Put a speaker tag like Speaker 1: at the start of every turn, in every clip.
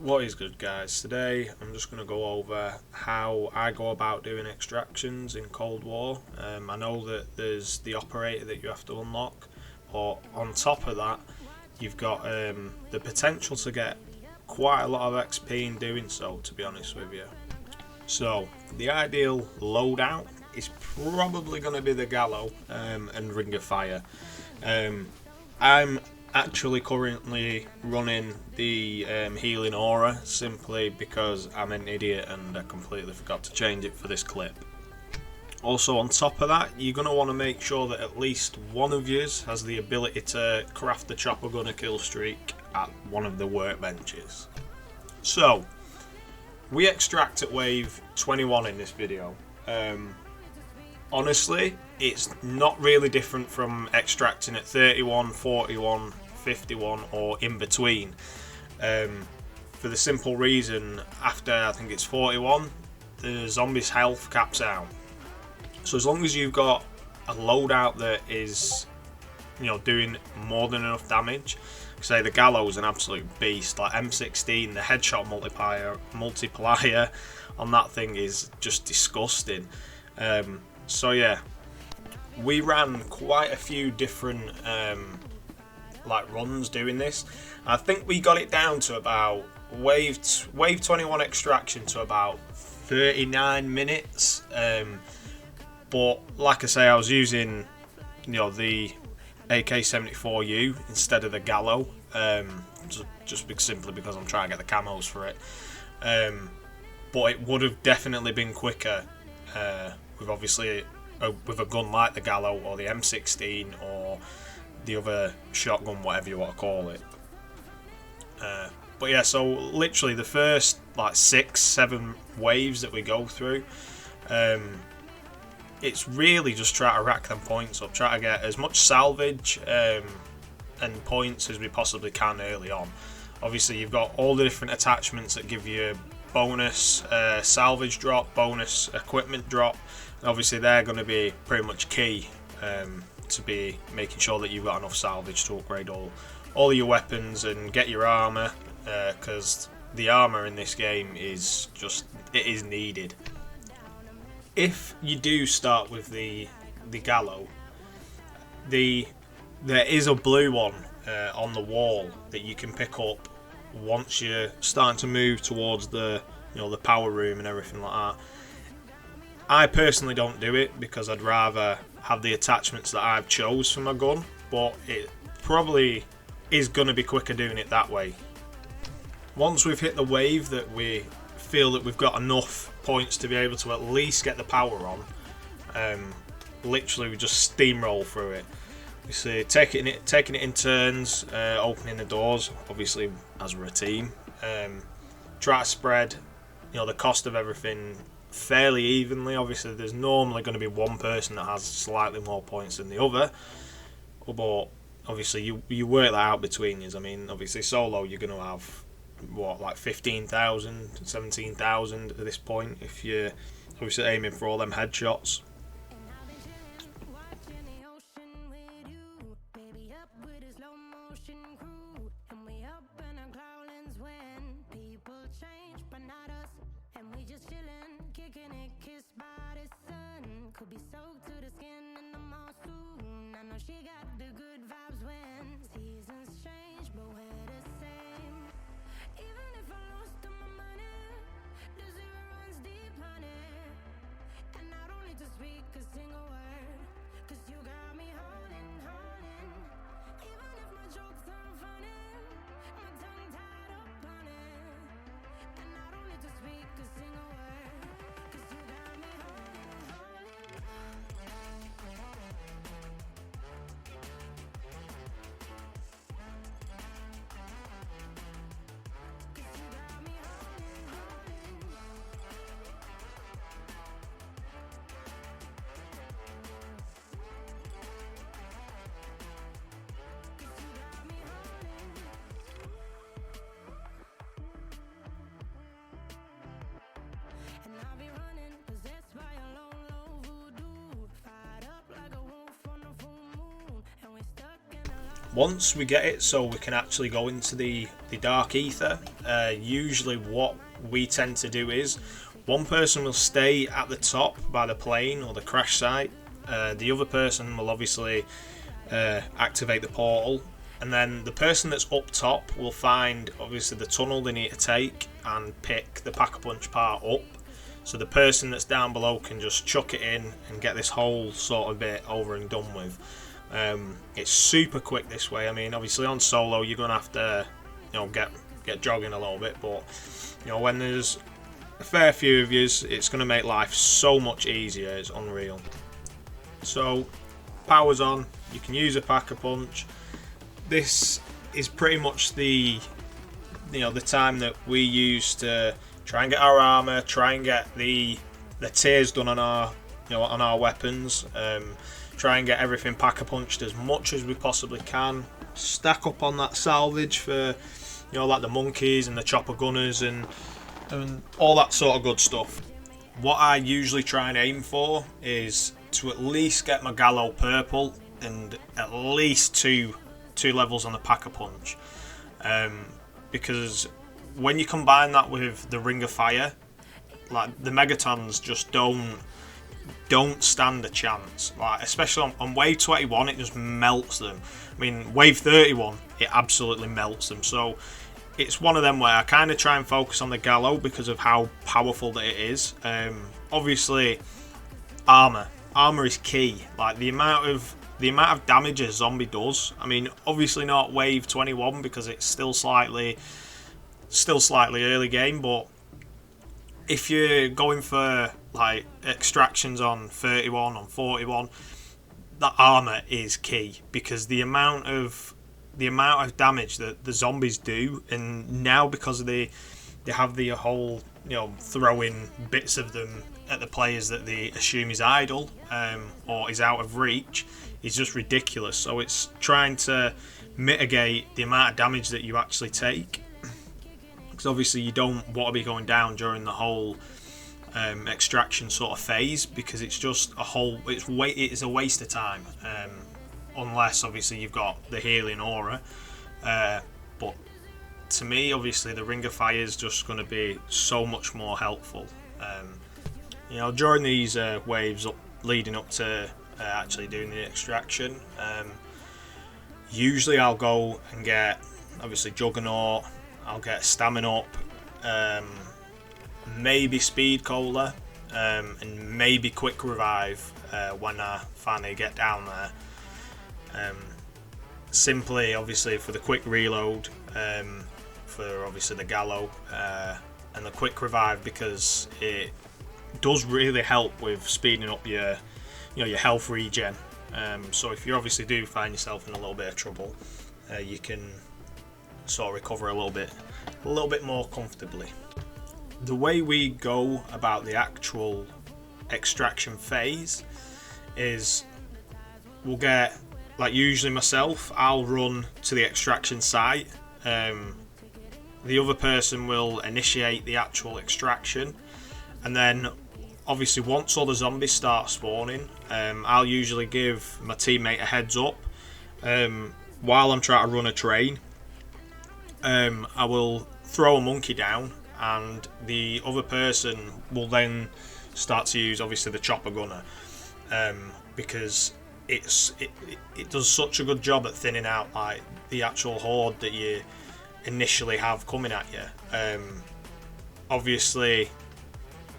Speaker 1: What is good, guys? Today I'm just going to go over how I go about doing extractions in Cold War. I know that there's the operator that you have to unlock, but on top of that you've got the potential to get quite a lot of XP in doing so, to be honest with you. So the ideal loadout is probably going to be the Gallo and Ring of Fire. I'm actually currently running the Healing Aura simply because I'm an idiot and I completely forgot to change it for this clip. Also, on top of that, you're going to want to make sure that at least one of yous has the ability to craft the chopper gunner kill streak at one of the workbenches. So, we extract at wave 21 in this video. Honestly, it's not really different from extracting at 31, 41, 51 or in between, for the simple reason after I think it's 41 the zombies' health caps out. So as long as you've got a loadout that is doing more than enough damage, say the Gallo's an absolute beast, like M16, the headshot multiplier on that thing is just disgusting. So yeah, we ran quite a few different runs doing this. I think we got it down to about wave 21 extraction to about 39 minutes. But like I say, I was using the AK-74U instead of the Gallo, simply because I'm trying to get the camos for it. But it would have definitely been quicker with a gun like the Gallo or the M16 or the other shotgun, whatever you want to call it. But yeah, so literally the first 6-7 waves that we go through, it's really just try to rack them points up, try to get as much salvage and points as we possibly can early on. Obviously you've got all the different attachments that give you bonus salvage drop, bonus equipment drop, and obviously they're going to be pretty much key to be making sure that you've got enough salvage to upgrade all your weapons and get your armor, because the armor in this game is needed. If you do start with the Gallo, there is a blue one on the wall that you can pick up once you're starting to move towards the the power room and everything like that. I personally don't do it because I'd rather have the attachments that I've chose for my gun, but it probably is going to be quicker doing it that way. Once we've hit the wave that we feel that we've got enough points to be able to at least get the power on, literally we just steamroll through it. We see taking it in turns, opening the doors, obviously as we're a team. Try to spread the cost of everything fairly evenly. Obviously there's normally going to be one person that has slightly more points than the other, but obviously you work that out between you. I mean, obviously solo you're going to have 15,000, 17,000 at this point if you're obviously aiming for all them headshots. Once we get it so we can actually go into the dark ether, usually what we tend to do is one person will stay at the top by the plane or the crash site. The other person will obviously activate the portal, and then the person that's up top will find obviously the tunnel they need to take and pick the Pack-a-Punch part up, so the person that's down below can just chuck it in and get this whole sort of bit over and done with. It's super quick this way. I mean, obviously on solo you're gonna have to, get jogging a little bit, but when there's a fair few of yous, it's gonna make life so much easier. It's unreal. So power's on. You can use a Pack-a-Punch. This is pretty much the time that we use to try and get our armor, try and get the tiers done on our weapons. Try and get everything Pack-a-Punched as much as we possibly can. Stack up on that salvage for, like the monkeys and the chopper gunners and all that sort of good stuff. What I usually try and aim for is to at least get my Gallo purple and at least two levels on the Pack-a-Punch. Because when you combine that with the Ring of Fire, like the Megatons just don't stand a chance. Like, especially on wave 21, it just melts them. I mean, wave 31, it absolutely melts them. So it's one of them where I kind of try and focus on the Gallo because of how powerful that it is. Obviously, armor is key. Like the amount of damage a zombie does. I mean, obviously not wave 21 because it's still slightly early game, but if you're going for like extractions on 31, on 41, that armor is key because the amount of damage that the zombies do, and now because they have the whole throwing bits of them at the players that they assume is idle or is out of reach, is just ridiculous. So it's trying to mitigate the amount of damage that you actually take, because obviously you don't want to be going down during the whole extraction sort of phase, because it's just it's a waste of time, unless obviously you've got the healing aura. But to me, obviously the Ring of Fire is just going to be so much more helpful. During these waves leading up to actually doing the extraction, usually I'll go and get obviously Juggernaut, I'll get Stamina up, maybe Speed Cola, and maybe Quick Revive when I finally get down there. Simply, obviously, for the quick reload, for obviously the Gallo, and the Quick Revive, because it does really help with speeding up your health regen. So if you obviously do find yourself in a little bit of trouble, you can sort of recover a little bit more comfortably. The way we go about the actual extraction phase is we'll get, like usually myself, I'll run to the extraction site. The other person will initiate the actual extraction, and then obviously once all the zombies start spawning, I'll usually give my teammate a heads up while I'm trying to run a train. I will throw a monkey down, and the other person will then start to use obviously the chopper gunner, because it does such a good job at thinning out like the actual horde that you initially have coming at you. Obviously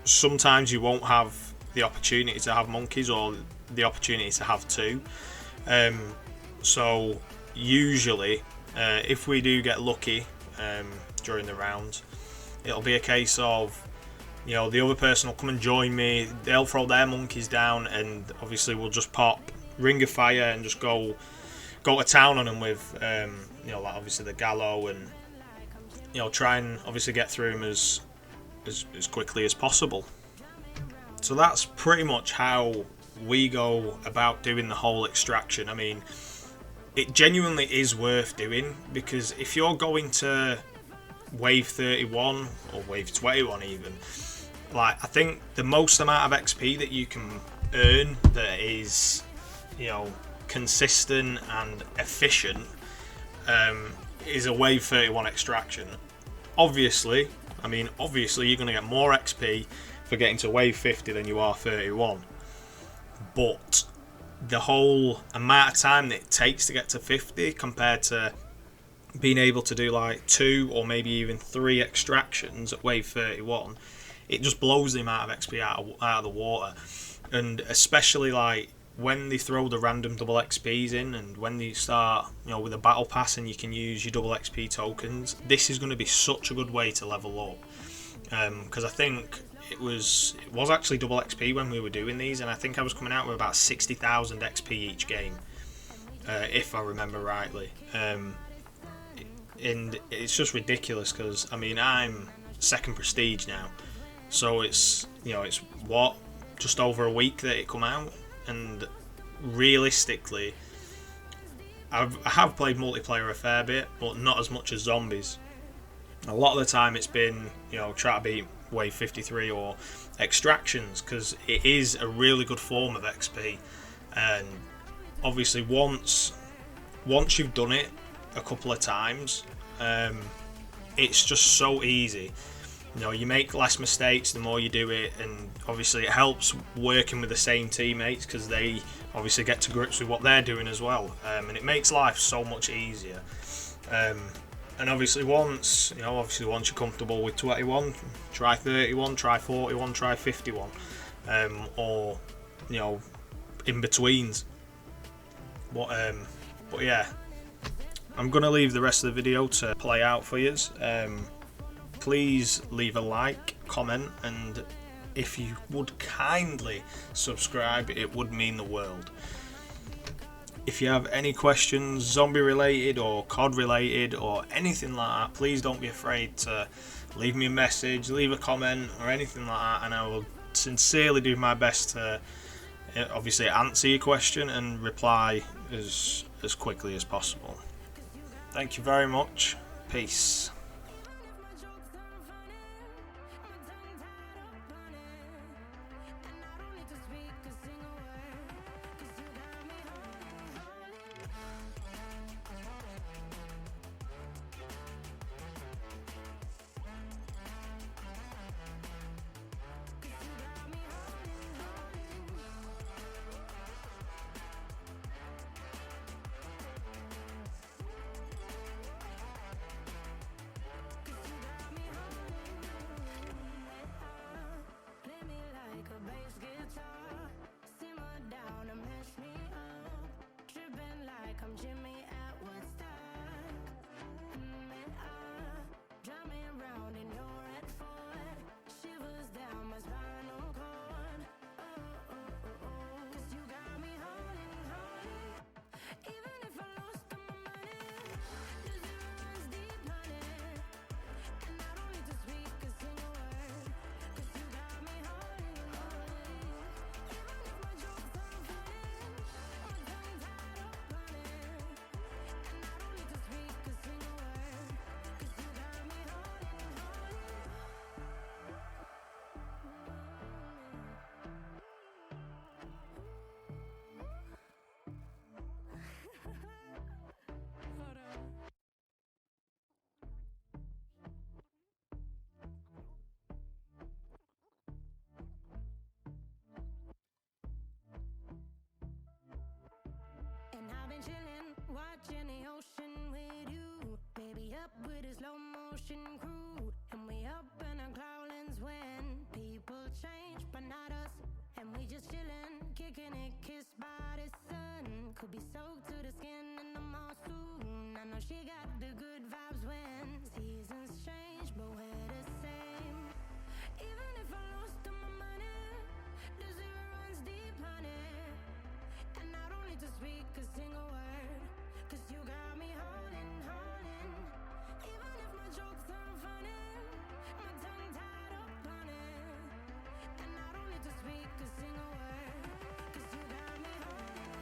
Speaker 1: sometimes you won't have the opportunity to have monkeys or the opportunity to have two, so usually if we do get lucky during the round, it'll be a case of the other person will come and join me, they'll throw their monkeys down, and obviously we'll just pop Ring of Fire and just go to town on them with like obviously the Gallo, and try and obviously get through them as quickly as possible. So that's pretty much how we go about doing the whole extraction. I mean, it genuinely is worth doing, because if you're going to wave 31 or wave 21 even, like I think the most amount of XP that you can earn that is consistent and efficient is a wave 31 extraction. Obviously you're going to get more XP for getting to wave 50 than you are 31, but the whole amount of time that it takes to get to 50 compared to being able to do like 2 or maybe even 3 extractions at wave 31, it just blows the amount of XP out of the water. And especially like when they throw the random double XPs in, and when they start, with a battle pass and you can use your double XP tokens, this is going to be such a good way to level up. Because I think it was actually double XP when we were doing these, and I think I was coming out with about 60,000 XP each game, if I remember rightly. And it's just ridiculous because I'm 2nd prestige now, so it's just over a week that it come out, and realistically I have played multiplayer a fair bit, but not as much as zombies. A lot of the time it's been try to beat wave 53 or extractions, because it is a really good form of XP. And obviously once you've done it a couple of times, it's just so easy. You make less mistakes the more you do it, and obviously it helps working with the same teammates because they obviously get to grips with what they're doing as well, and it makes life so much easier. And obviously once you're comfortable with 21, try 31, try 41, try 51, or in betweens. But yeah, I'm gonna leave the rest of the video to play out for you. Please leave a like, comment, and if you would kindly subscribe, it would mean the world. If you have any questions, zombie related or COD related or anything like that, please don't be afraid to leave me a message, leave a comment or anything like that, and I will sincerely do my best to obviously answer your question and reply as quickly as possible. Thank you very much. Peace.
Speaker 2: Chillin', watching the ocean with you. Baby up with a slow motion crew. And we up in our cloudlands when people change, but not us. And we just chillin', kicking it, kissed by the sun. Could be soaked to the skin in the monsoon. I know she got the good vibes when seasons change, but we're the same. Even if I lost all my money, the zero runs deep, honey. And I don't need to speak a single word, 'cause you got me holding. Even if my jokes aren't funny, my tongue tied up on it. And I don't need to speak a single word, 'cause you got me holding.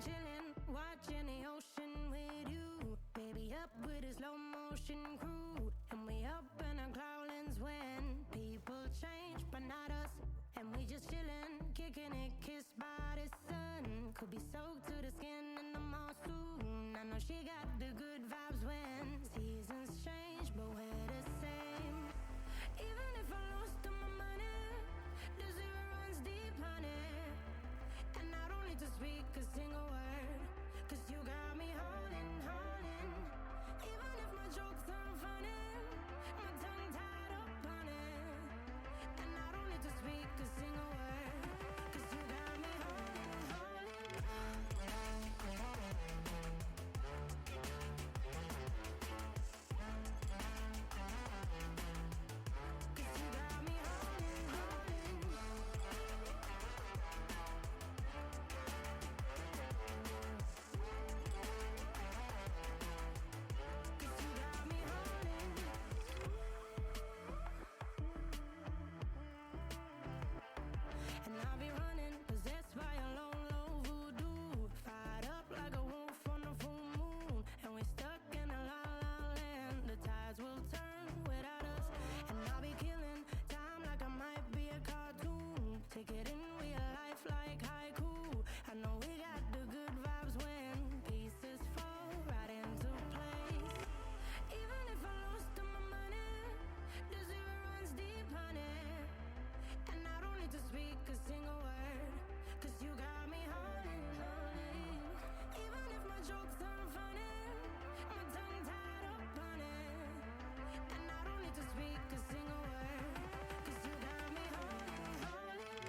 Speaker 2: chilling, watching the ocean with you. Baby, up with a slow motion crew. And we up in our growlings when people change, but not us. And we just chilling, kicking it, kissed by the sun. Could be soaked to the skin in the mall soon. I know she got the good vibes when seasons change, but we're the same. Even if I lost all my money, the zero runs deep, honey. And I don't need to speak a single word, 'cause you got me holding, holding. Even if my jokes aren't funny, my tongue tied up on it. And I don't need to speak a single word, 'cause you got me holding, holding. 'Cause you got me holding, holding. 'Cause you got me holding. And I'll be running, possessed by a low, low voodoo. Fired up like a wolf on the full moon. And we're stuck in a la la land. The tides will turn without us. And I'll be killing time like I might be a cartoon. Take it in real life like haiku. I know we got the good vibes when pieces fall right into place. Even if I lost all my money, the zero runs deep, honey. And I don't need to speak a single word, 'cause you got me holding, holding. Even if my jokes aren't funny, my tongue tied up on it. And I don't need to speak a single word, 'cause you got me holding, holding.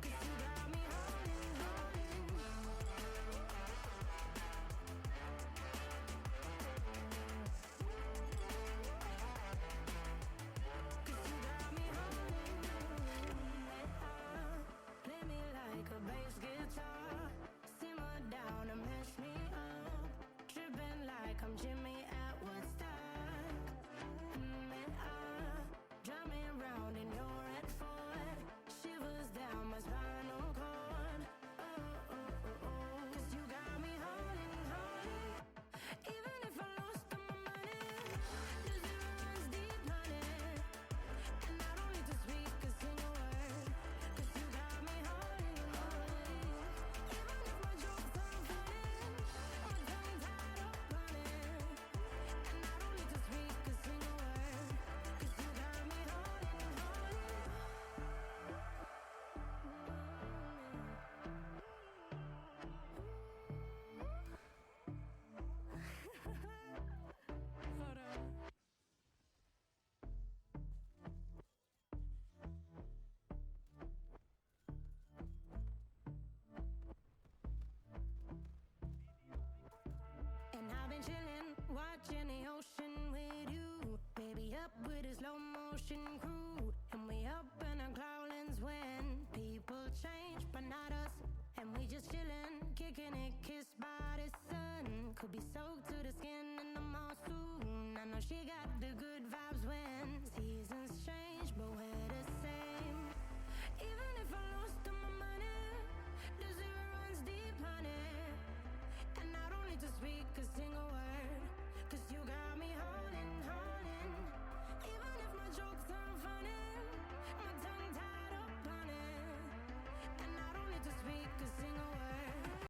Speaker 2: 'Cause you got me holding, holding. 'Cause you got me holding, play me like a bass guitar, simmer down and mash me up, tripping like I'm Jimmy at Woodstock. Drive me around in your red Ford, shivers down my spinal cord. Oh, oh, oh, oh. 'Cause you got me holding, holding. Even if I lost all my money, the zero runs deep, honey. And I don't need to speak a single word, 'cause you got me holding, holding. Even if my jokes aren't funny, my tongue tied up on it. And I don't need to speak a single word, 'cause you got me holding, holding. Hold on. And I've been chilling, watching the ocean with you. Baby, up with a slow motion crew. And we up in our growlings when people change, but not us. And we just chilling, kicking it, kissed by the sun. Could be soaked to the skin in the mall soon. I know she got the good